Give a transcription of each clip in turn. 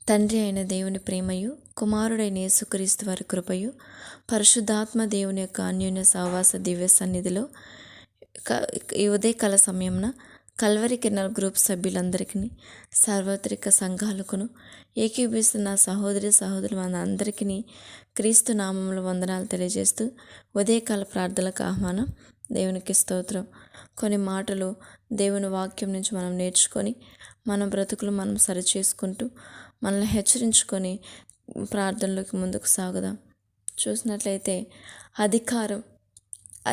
తండ్రి అయిన దేవుని ప్రేమయు, కుమారుడైన యేసుక్రీస్తు వారి కృపయు, పరిశుద్ధాత్మ దేవుని యొక్క అన్యోన్య సహవాస దివ్య సన్నిధిలో ఈ ఉదయకాల సమయంన కల్వరి కిరణాల గ్రూప్ సభ్యులందరికీ, సార్వత్రిక సంఘాలకును, ఏకీభవిస్తున్న సహోదరులు అందరికీ క్రీస్తు నామంలో వందనాలు తెలియజేస్తూ ఉదయకాల ప్రార్థనలకు ఆహ్వానం. దేవునికి స్తోత్రం. కొన్ని మాటలు దేవుని వాక్యం నుంచి మనం నేర్చుకొని మన బ్రతుకులు మనం సరిచేసుకుంటూ మనల్ని హెచ్చరించుకొని ప్రార్థనలోకి ముందుకు సాగుదాం. చూసినట్లయితే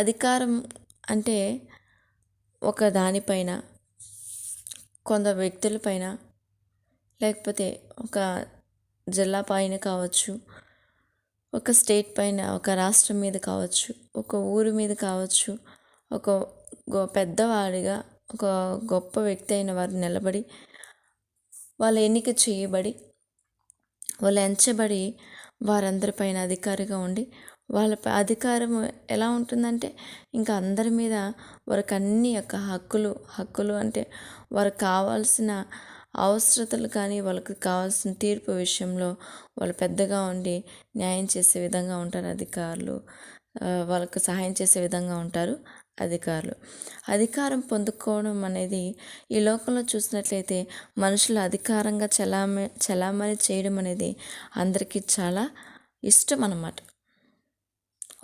అధికారం అంటే ఒక దానిపైన, కొందరు వ్యక్తులపైన, లేకపోతే ఒక జిల్లా పైన కావచ్చు, ఒక స్టేట్ పైన, ఒక రాష్ట్రం మీద కావచ్చు, ఒక ఊరి మీద కావచ్చు, ఒక పెద్దవాడిగా ఒక గొప్ప వ్యక్తి అయిన వారు నిలబడి, వాళ్ళ ఎన్నిక చేయబడి, వాళ్ళు ఎంచబడి వారందరిపైన అధికారిగా ఉండి, వాళ్ళ అధికారం ఎలా ఉంటుందంటే ఇంకా అందరి మీద వారికి అన్ని యొక్క హక్కులు అంటే వారికి కావాల్సిన అవసరతలు కానీ, వాళ్ళకి కావాల్సిన తీర్పు విషయంలో వాళ్ళు పెద్దగా ఉండి న్యాయం చేసే విధంగా ఉంటారు అధికారులు. వాళ్ళకు సహాయం చేసే విధంగా ఉంటారు అధికారులు. అధికారం పొందుకోవడం అనేది ఈ లోకంలో చూసినట్లయితే మనుషులు అధికారంగా చలామణి చేయడం అనేది అందరికీ చాలా ఇష్టం అన్నమాట.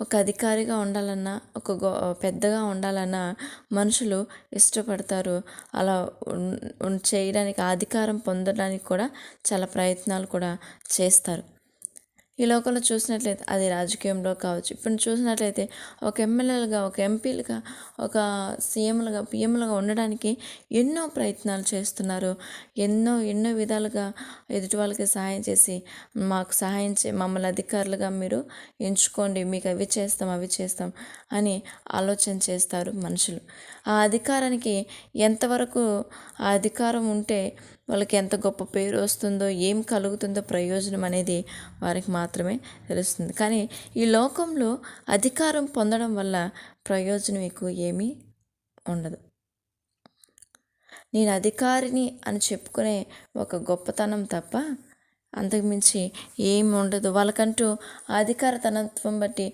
ఒక అధికారిగా ఉండాలన్నా, ఒక పెద్దగా ఉండాలన్నా మనుషులు ఇష్టపడతారు. అలా చేయడానికి, అధికారం పొందడానికి కూడా చాలా ప్రయత్నాలు కూడా చేస్తారు. ఈ లోకంలో చూసినట్లయితే అది రాజకీయంలో కావచ్చు. ఇప్పుడు చూసినట్లయితే ఒక ఎమ్మెల్యేలుగా, ఒక ఎంపీలుగా, ఒక సీఎంలుగా, పిఎంలుగా ఉండడానికి ఎన్నో ప్రయత్నాలు చేస్తున్నారు. ఎన్నో విధాలుగా ఎదుటి వాళ్ళకి సహాయం చేసి, మాకు సహాయం మమ్మల్ని అధికారులుగా మీరు ఎంచుకోండి, మీకు అవి చేస్తాం అని ఆలోచన చేస్తారు మనుషులు. ఆ అధికారానికి ఎంతవరకు ఆ అధికారం ఉంటే వాళ్ళకి ఎంత గొప్ప పేరు వస్తుందో, ఏం కలుగుతుందో ప్రయోజనం అనేది వారికి మాత్రమే తెలుస్తుంది. కానీ ఈ లోకంలో అధికారం పొందడం వల్ల ప్రయోజనం ఎక్కువ ఏమీ ఉండదు. నేను అధికారిని అని చెప్పుకునే ఒక గొప్పతనం తప్ప అంతకుమించి ఏమి ఉండదు. వాళ్ళకంటూ అధికారతనత్వం బట్టి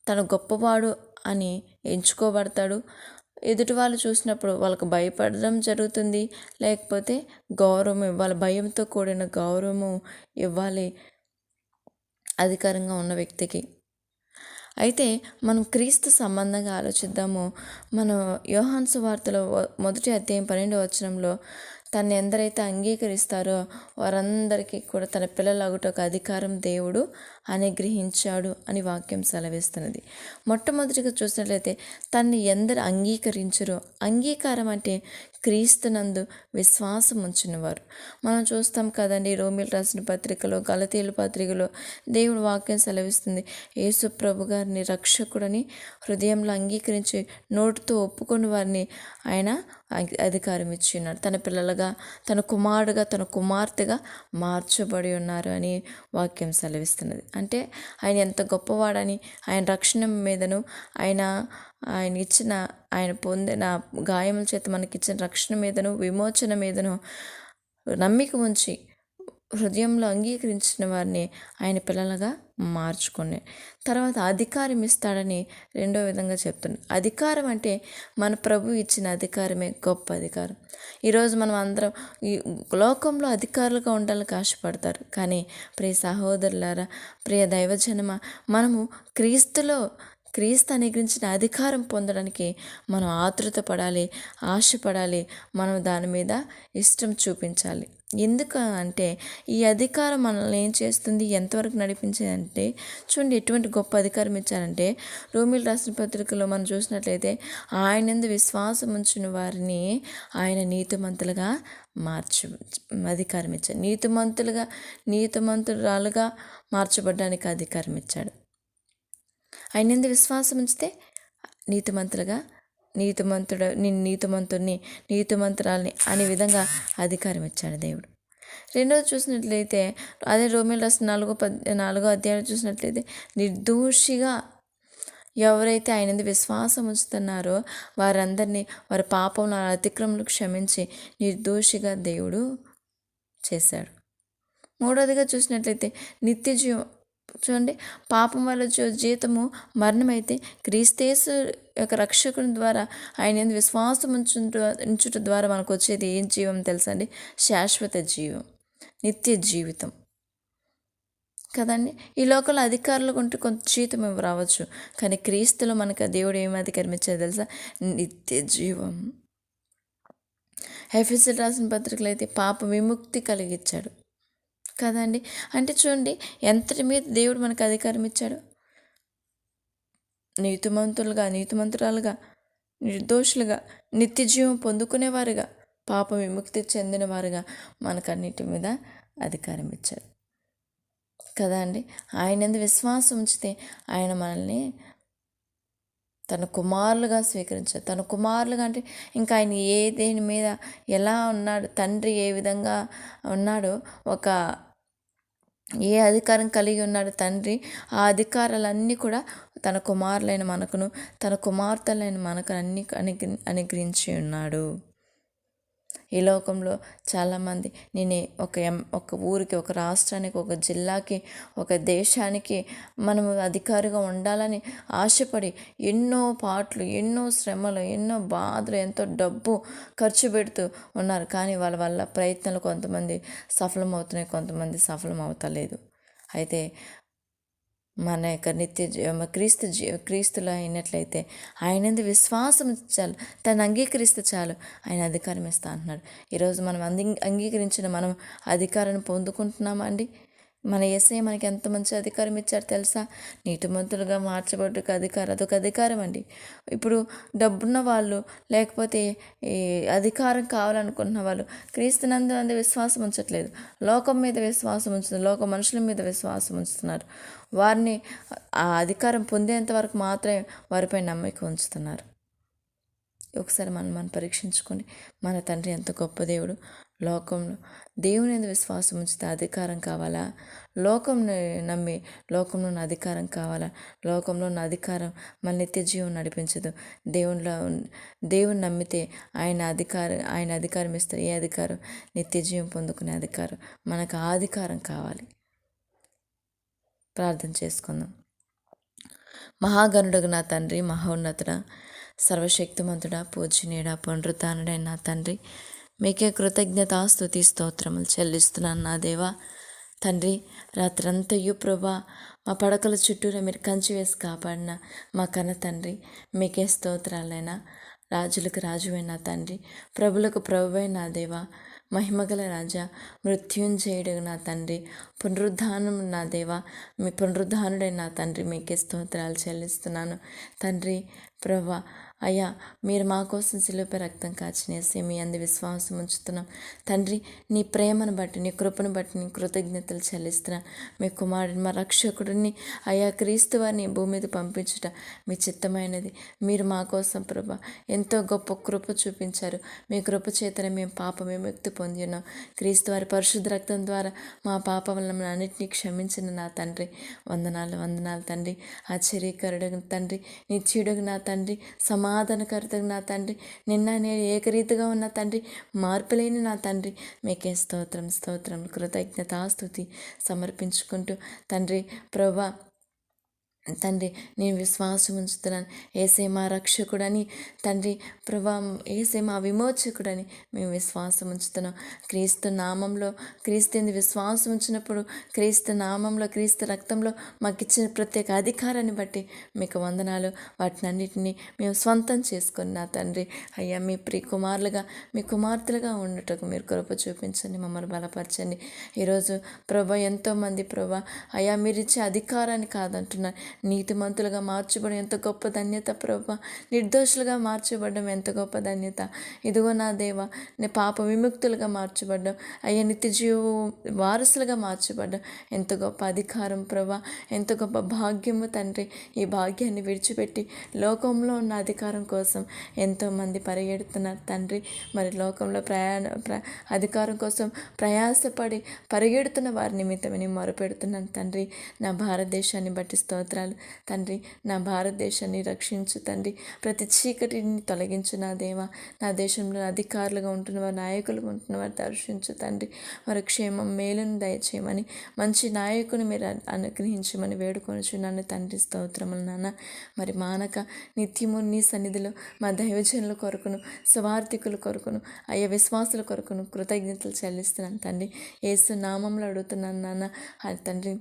తను గొప్పవాడు అని ఎంచుకోబడతాడు. ఎదుటి వాళ్ళు చూసినప్పుడు వాళ్ళకు భయపడడం జరుగుతుంది, లేకపోతే గౌరవం ఇవ్వాలి, భయంతో కూడిన గౌరవము ఇవ్వాలి అధికారంగా ఉన్న వ్యక్తికి. అయితే మనం క్రీస్తు సంబంధంగా ఆలోచిద్దాము. మనం యోహాను సువార్తలో 1వ అధ్యాయం 12వ వచనంలో తను ఎందరైతే అంగీకరిస్తారో వారందరికీ కూడా తన పిల్లలగుట ఒక అధికారం దేవుడు అనుగ్రహించాడు అని వాక్యం సెలవిస్తున్నది. మొట్టమొదటిగా చూసినట్లయితే తన్ని ఎందరు అంగీకరించరో, అంగీకారం అంటే క్రీస్తునందు విశ్వాసం ఉంచినవారు. మనం చూస్తాం కదండి, రోమిలు రాసిన పత్రికలో, గలతీయుల పత్రికలో దేవుడు వాక్యం సెలవిస్తుంది, యేసు ప్రభు గారిని రక్షకుడని హృదయంలో అంగీకరించి నోటితో ఒప్పుకొని వారిని ఆయన అధికారం ఇచ్చి ఉన్నాడు. తన పిల్లలుగా, తన కుమారుడుగా, తన కుమార్తెగా మార్చబడి ఉన్నారు అని వాక్యం సెలవిస్తున్నది. అంటే ఆయన ఎంత గొప్పవాడని, ఆయన రక్షణ మీదను, ఆయన పొందిన గాయముల చేత మనకిచ్చిన రక్షణ మీదను, విమోచన మీదను నమ్మిక ఉంచి హృదయంలో అంగీకరించిన వారిని ఆయన పిల్లలుగా మార్చుకునే తర్వాత అధికారం ఇస్తాడని రెండో విధంగా చెప్తున్నాడు. అధికారం అంటే మన ప్రభు ఇచ్చిన అధికారమే గొప్ప అధికారం. ఈరోజు మనం అందరం ఈ లోకంలో అధికారులుగా ఉండాలని ఆశపడతారు. కానీ ప్రియ సహోదరులారా, ప్రియ దైవజనమ, మనము క్రీస్తు అనుగ్రహించిన అధికారం పొందడానికి మనం ఆతృత పడాలి, ఆశపడాలి, మనం దాని మీద ఇష్టం చూపించాలి. ఎందుకు అంటే ఈ అధికారం మనల్ని ఏం చేస్తుంది, ఎంతవరకు నడిపించిందంటే, చూడండి ఎటువంటి గొప్ప అధికారం ఇచ్చారంటే, రోమిలు రాసిన పత్రికలో మనం చూసినట్లయితే ఆయనందు విశ్వాసం ఉంచిన వారిని ఆయన నీతిమంతులుగా అధికారం ఇచ్చాడు. నీతిమంతురాలుగా మార్చబడ్డానికి అధికారం ఇచ్చాడు. ఆయన ఎందు విశ్వాసం ఉంచితే నీతిమంతురాల్ని అనే విధంగా అధికారం ఇచ్చాడు దేవుడు. రెండోది చూసినట్లయితే అదే రోమిలు రాసిన 4వ అధ్యాయం చూసినట్లయితే, నిర్దోషిగా ఎవరైతే ఆయన ఎందు విశ్వాసం ఉంచుతున్నారో వారందరినీ వారి పాపంలో, అతిక్రమలు క్షమించి నిర్దోషిగా దేవుడు చేశాడు. మూడవదిగా చూసినట్లయితే నిత్య జీవం. చూడండి, పాపం వల్ల జీతము మరణమైతే క్రీస్తేసు యొక్క రక్షకుని ద్వారా ఆయన యందు విశ్వాసం ఉంచుట ద్వారా మనకు వచ్చేది ఏం జీవం తెలుసండి? శాశ్వత జీవం, నిత్య జీవితం కదండి. ఈ లోకంలో అధికారులు ఉంటే కొంత జీతం రావచ్చు, కానీ క్రీస్తులో మనకు దేవుడు ఏమి అధికారం ఇచ్చారు తెలుసా? నిత్య జీవం. ఎఫెసీయులకు రాసిన పత్రికలు అయితే పాప విముక్తి కలిగించాడు కదండి. అంటే చూడండి, ఎంతటి మీద దేవుడు మనకు అధికారం ఇచ్చాడు. నీతిమంతురాలుగా, నిర్దోషులుగా, నిత్య జీవం పొందుకునేవారుగా, పాప విముక్తి చెందిన వారుగా మనకన్నిటి మీద అధికారం ఇచ్చాడు కదా అండి. ఆయన యందు విశ్వాసం ఉంచితే ఆయన మనల్ని తన కుమారులుగా స్వీకరించాడు. తన కుమారులుగా అంటే ఇంకా ఆయన దేని మీద ఎలా ఉన్నాడు, తండ్రి ఏ విధంగా ఉన్నాడో, ఏ అధికారం కలిగి ఉన్నాడు తండ్రి, ఆ అధికారాలన్నీ కూడా తన కుమారులైన మనకును, తన కుమార్తెలైన మనకు అన్ని అనుగ్రహించి ఉన్నాడు. ఈ లోకంలో చాలామంది నేను ఒక ఊరికి, ఒక రాష్ట్రానికి, ఒక జిల్లాకి, ఒక దేశానికి మనము అధికారిగా ఉండాలని ఆశపడి ఎన్నో పాటలు, ఎన్నో శ్రమలు, ఎన్నో బాధలు, ఎంతో డబ్బు ఖర్చు పెడుతూ ఉన్నారు. కానీ వాళ్ళ వల్ల ప్రయత్నాలు కొంతమంది సఫలమవుతున్నాయి, కొంతమంది సఫలం అవుతలేదు. అయితే మన యొక్క క్రీస్తులో అయినట్లయితే ఆయన విశ్వాసం చాలు, తను అంగీకరిస్తే చాలు, ఆయన అధికారం ఇస్తా అంటున్నాడు. ఈరోజు మనం అంగీకరించిన మనం అధికారాన్ని పొందుకుంటున్నామా అండి? మన యేసయ్య మనకి ఎంత మంచి అధికారం ఇచ్చారు తెలుసా? నీతిమంతులుగా మార్చబడ్డకు అధికారం, అదొక అధికారం అండి. ఇప్పుడు డబ్బున్న వాళ్ళు, లేకపోతే ఈ అధికారం కావాలనుకుంటున్న వాళ్ళు క్రీస్తునందు విశ్వాసం ఉంచట్లేదు, లోకం మీద విశ్వాసం ఉంచుతున్నారు, లోక మనుషుల మీద విశ్వాసం ఉంచుతున్నారు. వారిని ఆ అధికారం పొందేంత వరకు మాత్రమే వారిపై నమ్మకం ఉంచుతున్నారు. ఒకసారి మనం పరీక్షించుకోండి. మన తండ్రి ఎంత గొప్ప దేవుడు. లోకంలో దేవుని మీద విశ్వాసం ఉంచితే అధికారం కావాలా? లోకంను నమ్మి లోకంలో ఉన్న అధికారం కావాలా? లోకంలో ఉన్న అధికారం మన నిత్య జీవం నడిపించదు. దేవుని నమ్మితే ఆయన అధికారం ఇస్తారు. ఏ అధికారం? నిత్య జీవం పొందుకునే అధికారం. మనకు ఆ అధికారం కావాలి. ప్రార్థన చేసుకుందాం. మహాగణుడగు నా తండ్రి, మహోన్నతుడా, సర్వశక్తిమంతుడా, పూజనీయుడా, పునరుత్థానుడైన నా తండ్రి, మీకే కృతజ్ఞతాస్తుతి స్తోత్రములు చెల్లిస్తున్నాను నా దేవా. తండ్రి, రాత్రంతయు ప్రభా మా పడకల చుట్టూరా మీరు కంచి వేసి కాపాడిన మా కన్న తండ్రి, మీకే స్తోత్రాలైనా. రాజులకు రాజువైన తండ్రి, ప్రభులకు ప్రభువైన నా దేవా, మహిమగల రాజా, మృత్యుంజయుడు నా తండ్రి, పునరుద్ధానం నా దేవా, మీ పునరుద్ధానుడైన నా తండ్రి, మీకే స్తోత్రాలు చెల్లిస్తున్నాను తండ్రి. ప్రభా అయ్యా, మీరు మా కోసం సిలువపై రక్తం కాచినేసి మీ అందు విశ్వాసం ఉంచుతున్నాం తండ్రి. నీ ప్రేమను బట్టి, నీ కృపను బట్టి నీ కృతజ్ఞతలు చెల్లిస్తున్నాను. మీ కుమారుడు, మా రక్షకుడిని అయ్యా క్రీస్తు వారిని భూమి మీద పంపించుట మీ చిత్తమైనది. మీరు మా కోసం ప్రభా ఎంతో గొప్ప కృప చూపించారు. మీ కృప చేతనే మేము పాప విముక్తి పొంది ఉన్నాం. క్రీస్తు వారి పరిశుద్ధ రక్తం ద్వారా మా పాపములను అన్నింటినీ క్షమించిన నా తండ్రి, వందనాలు తండ్రి. ఆశ్చర్యకరుడు తండ్రి, నిత్యుడుగు నా తండ్రి, సమాధానకర్తకు నా తండ్రి, నిన్న నేను ఏకరీతిగా ఉన్న తండ్రి, మార్పులేని నా తండ్రి, మీకే స్తోత్రం కృతజ్ఞతాస్తుతి సమర్పించుకుంటూ తండ్రి ప్రభా తండ్రి, నేను విశ్వాసం ఉంచుతున్నాను. ఏసే మా రక్షకుడని తండ్రి ప్రభా, ఏసే మా విమోచకుడని మేము విశ్వాసం ఉంచుతున్నాం. క్రీస్తు నామంలో, క్రీస్తు విశ్వాసం ఉంచినప్పుడు, క్రీస్తు నామంలో, క్రీస్తు రక్తంలో మాకు ఇచ్చిన ప్రత్యేక అధికారాన్ని బట్టి మీకు వందనాలు. వాటిని అన్నిటినీ మేము స్వంతం చేసుకొని నా తండ్రి అయ్యా, మీ ప్రియ కుమారులుగా, మీ కుమార్తెలుగా ఉండటకు మీరు కృప చూపించండి, మమ్మల్ని బలపరచండి. ఈరోజు ప్రభా ఎంతోమంది ప్రభా అయ్యా మీరు ఇచ్చే అధికారాన్ని కాదంటున్నారు. నీతిమంతులుగా మార్చబడడం ఎంత గొప్ప ధన్యత ప్రభా, నిర్దోషులుగా మార్చబడడం ఎంత గొప్ప ధన్యత. ఇదిగో నా దేవా, నీ పాప విముక్తులుగా మార్చబడ్డం, అయ్యా నిత్య జీవ వారసులుగా మార్చబడ్డం ఎంత గొప్ప అధికారం ప్రభా, ఎంత గొప్ప భాగ్యము తండ్రి. ఈ భాగ్యాన్ని విడిచిపెట్టి లోకంలో ఉన్న అధికారం కోసం ఎంతోమంది పరిగెడుతున్నారు తండ్రి. మరి లోకంలో అధికారం కోసం ప్రయాసపడి పరిగెడుతున్న వారి నిమిత్తమని మొరపెడుతున్నాను తండ్రి. నా భారతదేశాన్ని బట్టి స్తోత్రాలు స్తోత్రాలు తండ్రి. నా భారతదేశాన్ని రక్షించు తండ్రి. ప్రతి చీకటిని తొలగించు నా దేవా. నా దేశంలో అధికారులుగా ఉంటున్నవారు, నాయకులుగా ఉంటున్నవారు దర్శించు తండ్రి. వారి క్షేమం మేలును దయచేయమని, మంచి నాయకుని మీరు అనుగ్రహించమని వేడుకొనుచున్నాను తండ్రి. స్తోత్రములు నాన్న. మరి మానక నిత్యము నీ సన్నిధిలో మా దైవజనుల కొరకును, స్వార్థికుల కొరకును, అయ్యా విశ్వాసుల కొరకును కృతజ్ఞతలు చెల్లిస్తున్నాను తండ్రి. యేసు నామంలో అడుగుతున్నాను నాన్న. తండ్రి,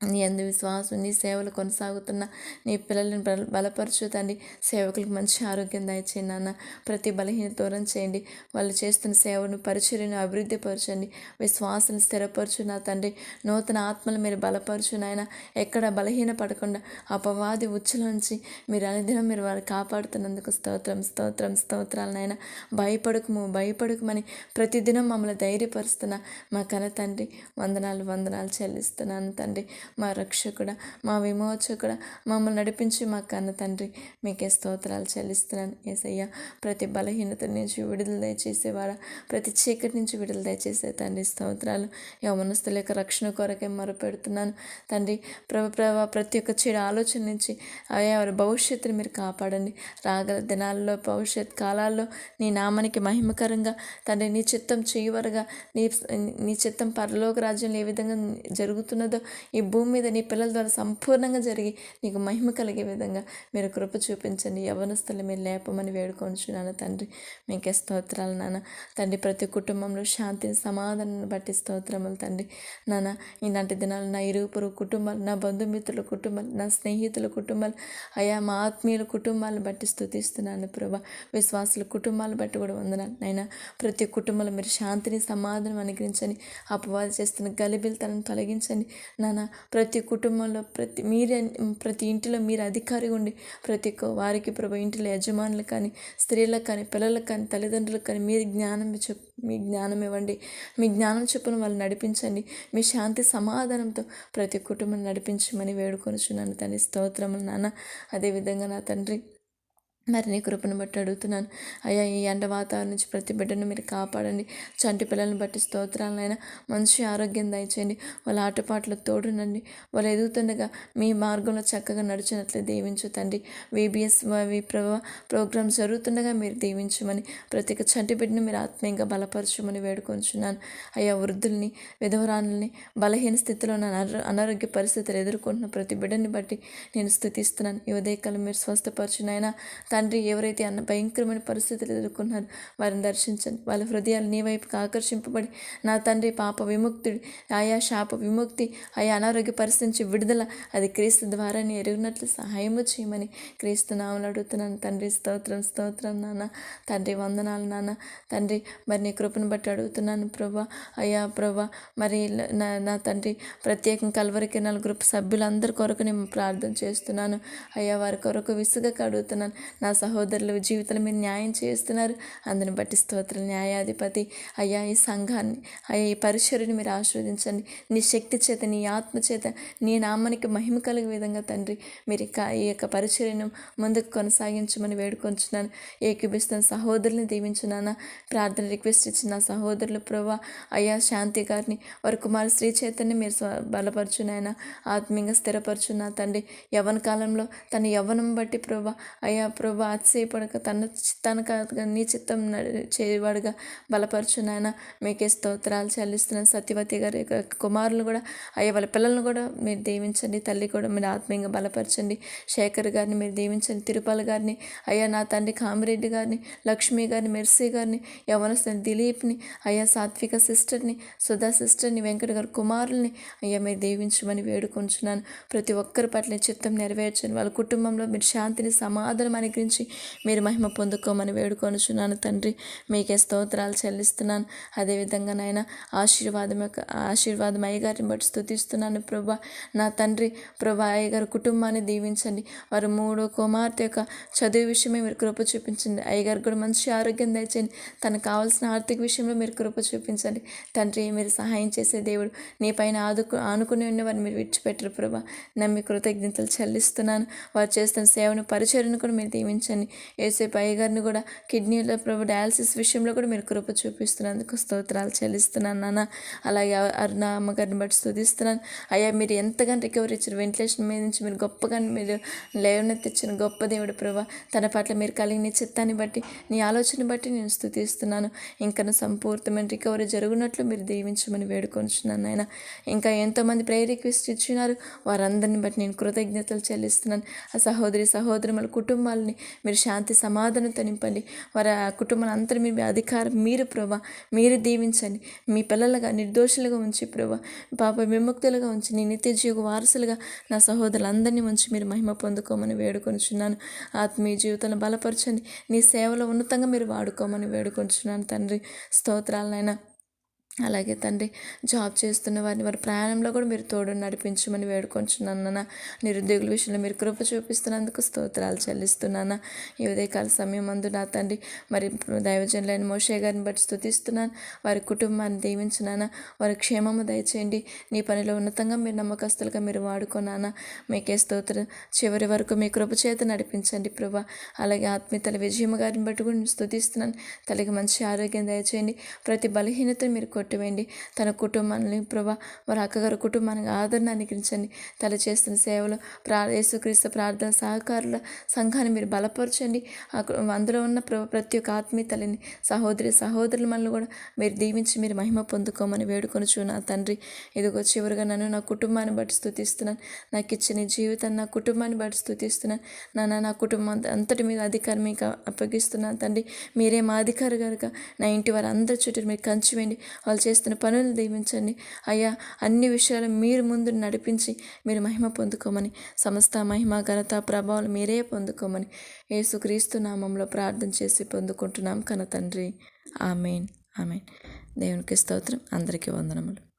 నీ అందు విశ్వాసం, నీ సేవలు కొనసాగుతున్న నీ పిల్లలను బలపరచు తండ్రి. సేవకులకు మంచి ఆరోగ్యం దయచేయండి నాన్న. ప్రతి బలహీనత దూరం చేయండి. వాళ్ళు చేస్తున్న సేవను, పరిచర్యను అభివృద్ధి పరచండి. విశ్వాసం స్థిరపరచు నా తండ్రి. నూతన ఆత్మలు మీరు బలపరచు నాయన. ఎక్కడ బలహీన పడకుండా అపవాది ఉచ్చుల నుంచి మీరు అనుదినం మీరు వారు కాపాడుతున్నందుకు స్తోత్రం, స్తోత్రం, స్తోత్రాలు నాయన. భయపడకుమని ప్రతిదినం మమ్మల్ని ధైర్యపరుస్తున్న మా కన్న తండ్రి, వందనాలు వందనాలు చెల్లిస్తున్నాను తండ్రి. మా రక్షకుడా, మా విమోచకుడా, మమ్మల్ని నడిపించి మా కన్న తండ్రి, మీకే స్తోత్రాలు చెల్లిస్తున్నాను యేసయ్య. ప్రతి బలహీనత నుంచి విడుదల దయచేసేవాడా, ప్రతి చీకటి నుంచి విడుదల దయచేసే తండ్రి స్తోత్రాలు. యవనస్తుల యొక్క రక్షణ కొరకే మొరపెడుతున్నాను తండ్రి. ప్రతి ఒక్క చెడు ఆలోచన నుంచి అయ్యా వారి భవిష్యత్తుని మీరు కాపాడండి. రాగల దినాల్లో, భవిష్యత్ కాలాల్లో నీ నామానికి మహిమకరంగా తండ్రి, నీ చిత్తం చేయవరగా, నీ చిత్తం పరలోక రాజ్యంలో ఏ విధంగా జరుగుతున్నదో ఈ భూమి మీద నీ పిల్లల ద్వారా సంపూర్ణంగా జరిగి నీకు మహిమ కలిగే విధంగా మీరు కృప చూపించండి. యవనస్తులు మీరు లేపమని వేడుకొంచున్నాను తండ్రి. మీకే స్తోత్రాలు నాన్న. తండ్రి, ప్రతి కుటుంబంలో శాంతిని, సమాధానాన్ని బట్టి స్తోత్రములు తండ్రి. నాన్న, ఇలాంటి దినాలు నా ఇరుగు కుటుంబాలు, నా బంధుమిత్రుల కుటుంబాలు, నా స్నేహితుల కుటుంబాలు, అయా మా ఆత్మీయుల కుటుంబాలను బట్టి స్తుతిస్తున్నాను ప్రభా. విశ్వాసుల కుటుంబాలను బట్టి కూడా వందనాలు నైనా. ప్రతి కుటుంబంలో మీరు శాంతిని, సమాధానం అనుగ్రహించండి. అపవాది చేస్తున్న గలిబిలితలను తొలగించండి నాన్న. ప్రతి కుటుంబంలో ప్రతి ఇంటిలో మీరు అధికారి ఉండి ప్రతి వారికి ప్రభు ఇంటిలో యజమానులు కానీ, స్త్రీలకు కానీ, పిల్లలకు కానీ, తల్లిదండ్రులకు కానీ మీరు మీ జ్ఞానం ఇవ్వండి. మీ జ్ఞానం చొప్పున వాళ్ళు నడిపించండి. మీ శాంతి సమాధానంతో ప్రతి కుటుంబం నడిపించమని వేడుకొనుచున్నాను తండ్రి. స్తోత్రములు నాన్న. అదేవిధంగా నా తండ్రి, మరి నీ కృపను బట్టి అడుగుతున్నాను అయ్యా. ఈ ఎండ వాతావరణం నుంచి ప్రతి బిడ్డను మీరు కాపాడండి. చంటి పిల్లలను బట్టి స్తోత్రాలైనా మంచి ఆరోగ్యం దయచేయండి. వాళ్ళ ఆటపాటలు తోడునండి. వాళ్ళు ఎదుగుతుండగా మీ మార్గంలో చక్కగా నడిచినట్లు దీవించు తండ్రి. VBS ప్రోగ్రామ్ జరుగుతుండగా మీరు దీవించమని, ప్రతి చంటి బిడ్డను మీరు ఆత్మీయంగా బలపరచమని వేడుకొంచున్నాను అయ్యా. వృద్ధుల్ని, విధవరానుల్ని, బలహీన స్థితిలో అనారోగ్య పరిస్థితులు ఎదుర్కొంటున్న ప్రతి బిడ్డని బట్టి నేను స్తుతిస్తున్నాను. ఈ ఉదయకాలం మీరు స్వస్థపరచునైనా తండ్రి. ఎవరైతే భయంకరమైన పరిస్థితులు ఎదుర్కొన్నారు వారిని దర్శించండి. వాళ్ళ హృదయాలు నీ వైపుకి ఆకర్షింపబడి నా తండ్రి పాప విముక్తుడి, ఆయా శాప విముక్తి, ఆయా అనారోగ్య పరిస్థితి నుంచి విడుదల అది క్రీస్తు ద్వారా ఎరిగినట్లు సహాయము చేయమని క్రీస్తు నామములో అడుగుతున్నాను తండ్రి. స్తోత్రం, స్తోత్రం నాన్న. తండ్రి వందనాలు నాన్న. తండ్రి, మరి నీ కృపను బట్టి అడుగుతున్నాను ప్రభా. అయ్యా ప్రభా, మరి నా తండ్రి ప్రత్యేకం కల్వరి కిరణాల గ్రూప్ సభ్యులందరి కొరకు నేను ప్రార్థన చేస్తున్నాను అయ్యా. వారి కొరకు విసుగక అడుగుతున్నాను. నా సహోదరుల జీవితంలో మీరు న్యాయం చేస్తున్నారు, అందుని బట్టి స్తోత్రం. న్యాయాధిపతి అయ్యా, ఈ సంఘాన్ని అయ్యా, ఈ పరిచర్యని మీరు ఆశీర్వదించండి. నీ శక్తి చేత, నీ ఆత్మ చేత, నీ నామానికి మహిమ కలిగే విధంగా తండ్రి మీరు ఈ యొక్క పరిచర్యను ముందుకు కొనసాగించమని వేడుకొంచున్నాను. ఏకీభిస్తున్న సహోదరుని దీవించున్నాను. ప్రార్థన రిక్వెస్ట్ ఇచ్చిన సహోదరులు ప్రభా అయ్యా, శాంతి గారిని, వారి కుమారు శ్రీ చేతని మీరు బలపరచునైనా, ఆత్మీయంగా స్థిరపరచున్నా తండ్రి. యవ్వన కాలంలో తన యవ్వనం బట్టి ప్రభా అయ్యా ప్రభా అతిశయపడక తన నీ చిత్తం చేయవాడుగా బలపరచునైనా మీకే స్తోత్రాలు చెల్లిస్తున్నాను. సత్యవతి గారి కుమారులు కూడా అయ్యా, వాళ్ళ పిల్లలను కూడా మీరు దీవించండి. తల్లి కూడా మీరు ఆత్మీయంగా బలపరచండి. శేఖర్ గారిని మీరు దీవించండి. తిరుపతి గారిని అయ్యా, నా తండ్రి కామిరెడ్డి గారిని, లక్ష్మి గారిని, మెర్సీ గారిని, యవనస్తుని దిలీప్ని అయ్యా, సాత్విక సిస్టర్ని, సుధా సిస్టర్ని, వెంకట గారి కుమారుల్ని అయ్యా మీరు దీవించమని వేడుకొంచున్నాను. ప్రతి ఒక్కరి పట్ల చిత్తం నెరవేర్చండి. వాళ్ళ కుటుంబంలో మీరు శాంతిని, సమాధానం అనుగ్రహించి మీరు మహిమ పొందుకోమని వేడుకొనుచున్నాను తండ్రి. మీకే స్తోత్రాలు చెల్లిస్తున్నాను. అదేవిధంగా నాయన ఆశీర్వాదం అయ్యగారిని బట్టి స్తుతిస్తున్నాను ప్రభా. నా తండ్రి ప్రభా అయ్యగారు కుటుంబాన్ని దీవించండి. వారు 3వ కుమార్తె యొక్క చదువు విషయమే మీరు కృప చూపించండి. అయ్యగారు కూడా మంచి ఆరోగ్యం దయచేయండి. తనకు కావాల్సిన ఆర్థిక విషయంలో మీరు కృప చూపించండి తండ్రి. మీరు సహాయం చేసే దేవుడు. నీ పైన ఆనుకుని ఉన్న వారిని మీరు విడిచిపెట్టరు ప్రభా. నమ్మి కృతజ్ఞతలు చెల్లిస్తున్నాను. వారు చేస్తున్న సేవను, పరిచర్యను కూడా మీరు దీవించండి. దీవించండి. ఏసేపు అయ్యగారిని కూడా కిడ్నీలో ప్రభు డయాలసిస్ విషయంలో కూడా మీరు కృప చూపిస్తున్నందుకు స్తోత్రాలు చెల్లిస్తున్నాను నాన్న. అలాగే అరుణ అమ్మగారిని బట్టి స్తుతిస్తున్నాను అయ్యా. మీరు ఎంతగానో రికవరీ ఇచ్చారు, వెంటిలేషన్ మీద నుంచి మీరు గొప్పగా మీరు లేవనెత్తిచ్చిన గొప్ప దేవుడు ప్రభా. తన పట్ల మీరు కలిగిన చిత్తాన్ని బట్టి, నీ ఆలోచన బట్టి నేను స్తుతిస్తున్నాను. ఇంకా సంపూర్ణమైన రికవరీ జరుగునట్లు మీరు దీవించమని వేడుకొంచున్నాను ఆయన. ఇంకా ఎంతోమంది ప్రేయర్ రిక్వెస్ట్ ఇచ్చినారు, వారందరిని బట్టి నేను కృతజ్ఞతలు చెల్లిస్తున్నాను. ఆ సహోదరుల కుటుంబాలని మీరు శాంతి సమాధానంతో నింపండి. వారి ఆ కుటుంబాన్ని అందరూ మీ అధికారం మీరు ప్రభా, మీరు దీవించండి. మీ పిల్లలుగా నిర్దోషులుగా ఉంచి ప్రభా, పాప విముక్తులుగా ఉంచి నీ నిత్య జీవ వారసులుగా నా సహోదరులందరినీ ఉంచి మీరు మహిమ పొందుకోమని వేడుకొంచున్నాను. ఆత్మీయ జీవితంలో బలపరచండి. నీ సేవలో ఉన్నతంగా మీరు వాడుకోమని వేడుకొంచున్నాను తండ్రి. స్తోత్రాలనైనా. అలాగే తండ్రి, జాబ్ చేస్తున్న వారిని వారి ప్రయాణంలో కూడా మీరు తోడు నడిపించమని వేడుకొంచున్నాను. నిరుద్యోగుల విషయంలో మీరు కృప చూపిస్తున్నందుకు స్తోత్రాలు చెల్లిస్తున్నాను. ఈ ఉదయకాల సమయం అందు నా తండ్రి మరి దైవజనులైన మోషే గారిని బట్టి స్తుతిస్తున్నాను. వారి కుటుంబాన్ని దీవించున్నాను. వారి క్షేమము దయచేయండి. నీ పనిలో ఉన్నతంగా మీరు నమ్మకస్తులుగా మీరు వాడుకున్నానా. మీకే స్తోత్రం. చివరి వరకు మీ కృప చేత నడిపించండి ప్రభా. అలాగే ఆత్మీయతల విజయమ్మ గారిని బట్టి కూడా స్తుతిస్తున్నాను. తల్లికి మంచి ఆరోగ్యం దయచేయండి. ప్రతి బలహీనతను మీరు కొట్టివేయండి. తన కుటుంబాన్ని ప్రభా, వారి అక్కగారు కుటుంబానికి ఆదరణ అనుగ్రహించండి. తను చేస్తున్న సేవలో యేసుక్రీస్తు ప్రార్థన సహకారుల సంఘాన్ని మీరు బలపరచండి. అందులో ఉన్న ప్రతి ఒక్క ఆత్మీయతలని సహోదరులు మనల్ని కూడా మీరు దీవించి మీరు మహిమ పొందుకోమని వేడుకొనుచు నా తండ్రి. ఇదిగో చివరిగా నన్ను నా కుటుంబాన్ని బట్టి స్తుతిస్తున్నాను. నాకు ఇచ్చిన జీవితాన్ని నా కుటుంబాన్ని బట్టి స్తుతిస్తున్నాను. నా కుటుంబం అంతటి మీద అధికారం మీకు అప్పగిస్తున్నాను తండ్రి. మీరే మా అధికారి కనుక నా ఇంటి వారు అందరి చుట్టూ మీరు కంచి వేయండి. వాళ్ళు చేస్తున్న పనులు దీవించండి అయ్యా. అన్ని విషయాలు మీరు ముందు నడిపించి మీరు మహిమ పొందుకోమని, సమస్త మహిమ ఘనత ప్రభావాలు మీరే పొందుకోమని యేసుక్రీస్తు నామంలో ప్రార్థన చేసి పొందుకుంటున్నాం కన తండ్రి. Amen amen. దేవునికి స్తోత్రం. అందరికీ వందనములు.